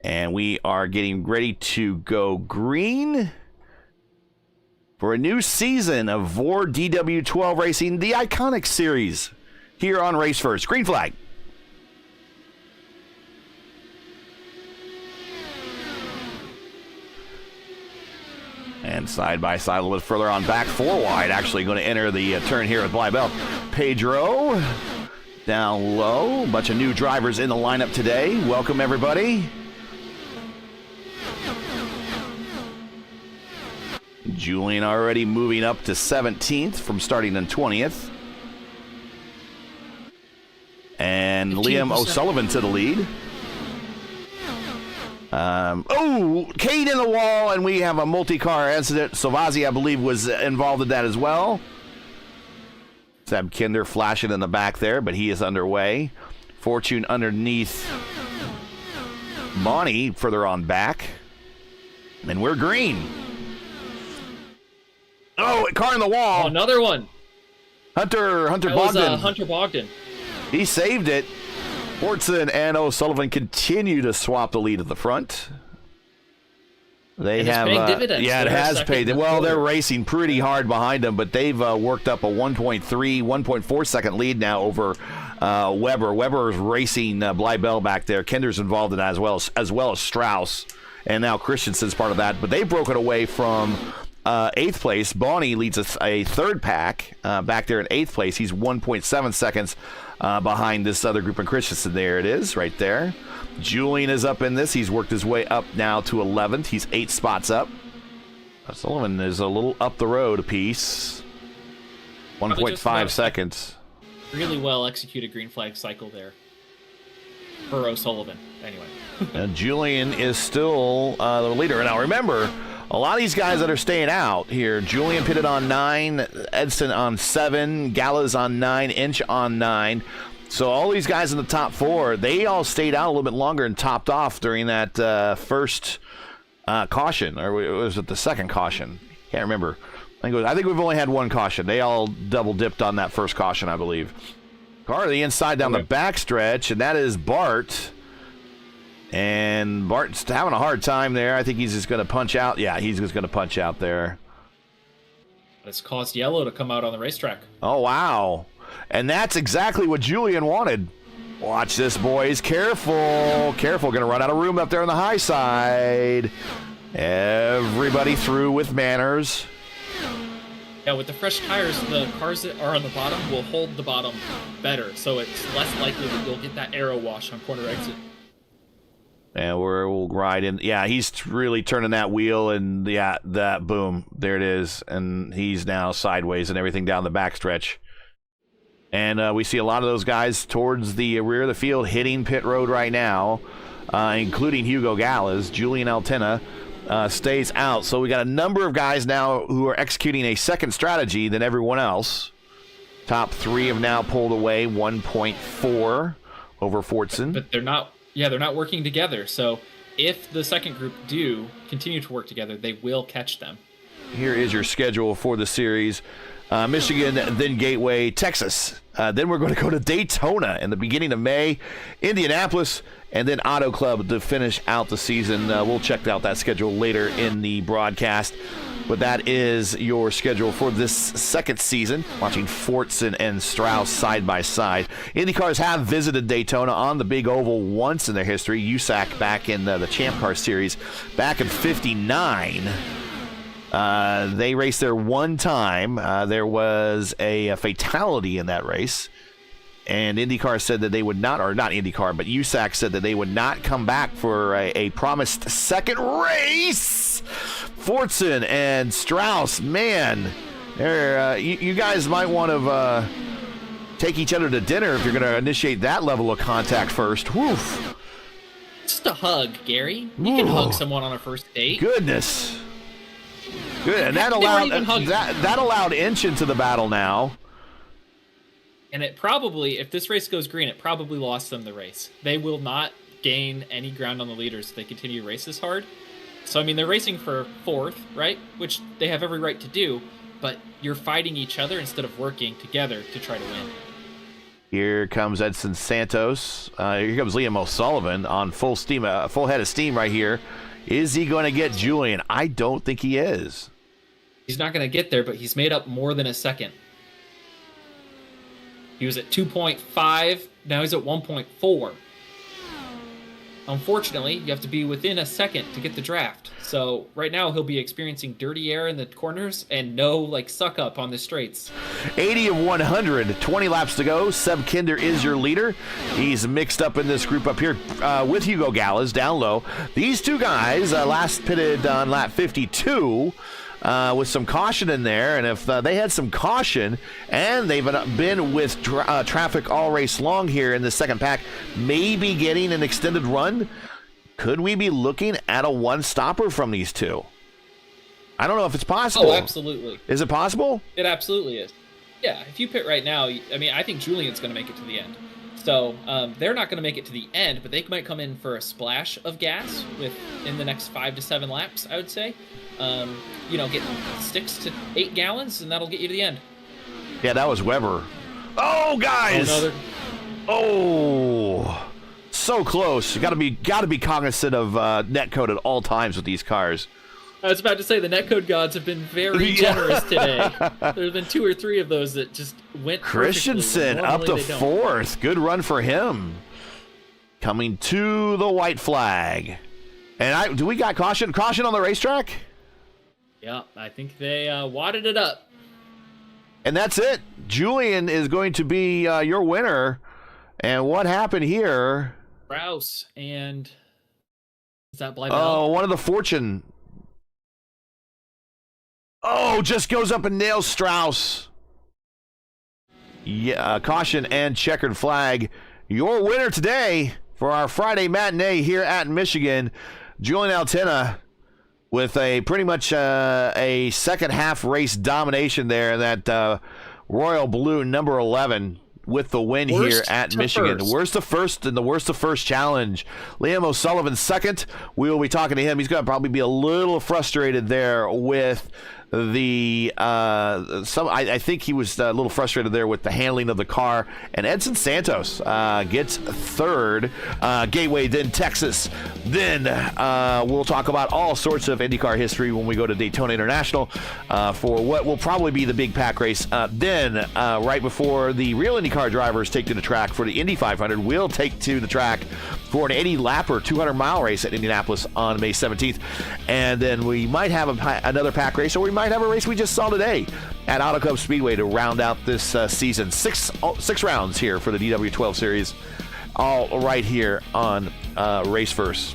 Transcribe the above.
And we are getting ready to go green for a new season of VOR DW12 Racing, the iconic series, here on Race First. Green flag. And side by side, a little bit further on back, 4 wide, actually going to enter the turn here with Bleibel. Pedro down low. A bunch of new drivers in the lineup today. Welcome, everybody. Julian already moving up to 17th from starting in 20th. And 15%. Liam O'Sullivan to the lead. Cade in the wall, and we have a multi-car incident. Salvazzi, I believe, was involved in that as well. Seb Kinder flashing in the back there, but he is underway. Fortune underneath Bonnie further on back. And we're green. Oh, car in the wall. Oh, another one. Hunter that Bogdan. Was, Hunter Bogdan. He saved it. Fortson and O'Sullivan continue to swap the lead at the front. They have, yeah, it has paid. Well, they're racing pretty hard behind them, but they've worked up a 1.3, 1.4 second lead now over Weber. Weber is racing Bleibel back there. Kinder's involved in that as well as Strauss, and now Christensen's part of that. But they've broken away from 8th place. Bonnie leads a third pack back there in 8th place. He's 1.7 seconds behind this other group in Christensen. There it is, right there. Julian is up in this. He's worked his way up now to 11th. He's 8 spots up. Sullivan is a little up the road a piece. 1.5 seconds. Really well executed green flag cycle there for O'Sullivan. Anyway. And Julian is still the leader. Now remember, a lot of these guys that are staying out here, Julian pitted on 9, Edson on 7, Gallas on 9, Inch on 9. So all these guys in the top 4, they all stayed out a little bit longer and topped off during that first caution, or was it the second caution? Can't remember. I think we've only had 1 caution. They all double dipped on that first caution, I believe. Car to the inside down the backstretch, and that is Bart. And Bart's having a hard time there. I think he's just going to punch out. Yeah, he's just going to punch out there. It's caused yellow to come out on the racetrack. Oh, wow. And that's exactly what Julian wanted. Watch this, boys. Careful. Careful. Going to run out of room up there on the high side. Everybody through with manners. Yeah, with the fresh tires, the cars that are on the bottom will hold the bottom better. So it's less likely that you'll get that arrow wash on corner exit. And we'll ride in. Yeah, he's really turning that wheel, and yeah, that boom, there it is. And he's now sideways and everything down the backstretch. And we see a lot of those guys towards the rear of the field hitting pit road right now, including Hugo Gallas. Julian Altena stays out. So we got a number of guys now who are executing a second strategy than everyone else. Top 3 have now pulled away 1.4 over Fortson. But they're not. Yeah, they're not working together. So if the second group do continue to work together, they will catch them. Here is your schedule for the series. Michigan, then Gateway, Texas. Then we're going to go to Daytona in the beginning of May, Indianapolis, and then Auto Club to finish out the season. We'll check out that schedule later in the broadcast. But that is your schedule for this second season, watching Fortson and Strauss side by side. IndyCars have visited Daytona on the big oval once in their history. USAC back in the Champ Car Series back in '59. They raced there one time. There was a fatality in that race. And IndyCar said that they would not, or not IndyCar, but USAC said that they would not come back for a promised second race. Fortson and Strauss, man, you guys might want to take each other to dinner if you're going to initiate that level of contact first. Woof. Just a hug, Gary. You can hug someone on a first date. Goodness. Good, and that allowed that allowed Inch into the battle now. And it probably, if this race goes green, it probably lost them the race. They will not gain any ground on the leaders if they continue to race this hard. So, I mean, they're racing for 4th, right? Which they have every right to do, but you're fighting each other instead of working together to try to win. Here comes Edson Santos. Here comes Liam O'Sullivan on full steam, full head of steam right here. Is he going to get Julian? I don't think he is. He's not going to get there, but he's made up more than a second. He was at 2.5. Now he's at 1.4. Unfortunately, you have to be within a second to get the draft. So right now he'll be experiencing dirty air in the corners and no suck up on the straights. 80 of 100, 20 laps to go. Seb Kinder is your leader. He's mixed up in this group up here with Hugo Gallas down low. These two guys last pitted on lap 52 with some caution in there, and if they had some caution and they've been with traffic all race long here in the second pack, maybe getting an extended run, could we be looking at a one-stopper from these two? I don't know if it's possible. Oh, absolutely. Is it possible? It absolutely is. Yeah, if you pit right now, I think Julian's going to make it to the end. So they're not going to make it to the end, but they might come in for a splash of gas in the next 5 to 7 laps, I would say. Get 6 to 8 gallons, and that'll get you to the end. Yeah, that was Weber. Oh, guys! Oh, so close. You got to be cognizant of netcode at all times with these cars. I was about to say the netcode gods have been very generous today. There's been 2 or 3 of those that just went. Christensen up to 4th. Good run for him. Coming to the white flag. And do we got caution? Caution on the racetrack? Yeah, I think they wadded it up. And that's it. Julian is going to be your winner. And what happened here? Rouse and is that Blythe? Oh, one of the Fortune. Oh, just goes up and nails Strauss. Yeah, caution and checkered flag. Your winner today for our Friday matinee here at Michigan, Julian Altena, with a pretty much a second half race domination there in that Royal Blue number 11 with the win here at Michigan. Worst to first and the worst to first challenge. Liam O'Sullivan second. We will be talking to him. He's going to probably be a little frustrated there with the I think he was a little frustrated there with the handling of the car. And Edson Santos gets third. Gateway, then Texas. Then we'll talk about all sorts of IndyCar history when we go to Daytona International for what will probably be the big pack race. Then right before the real IndyCar drivers take to the track for the Indy 500, we'll take to the track for an 80-lapper 200-mile race at Indianapolis on May 17th. And then we might have another pack race, or we might have a race we just saw today at Auto Club Speedway to round out this season. Six rounds here for the DW12 series, all right here on Race First.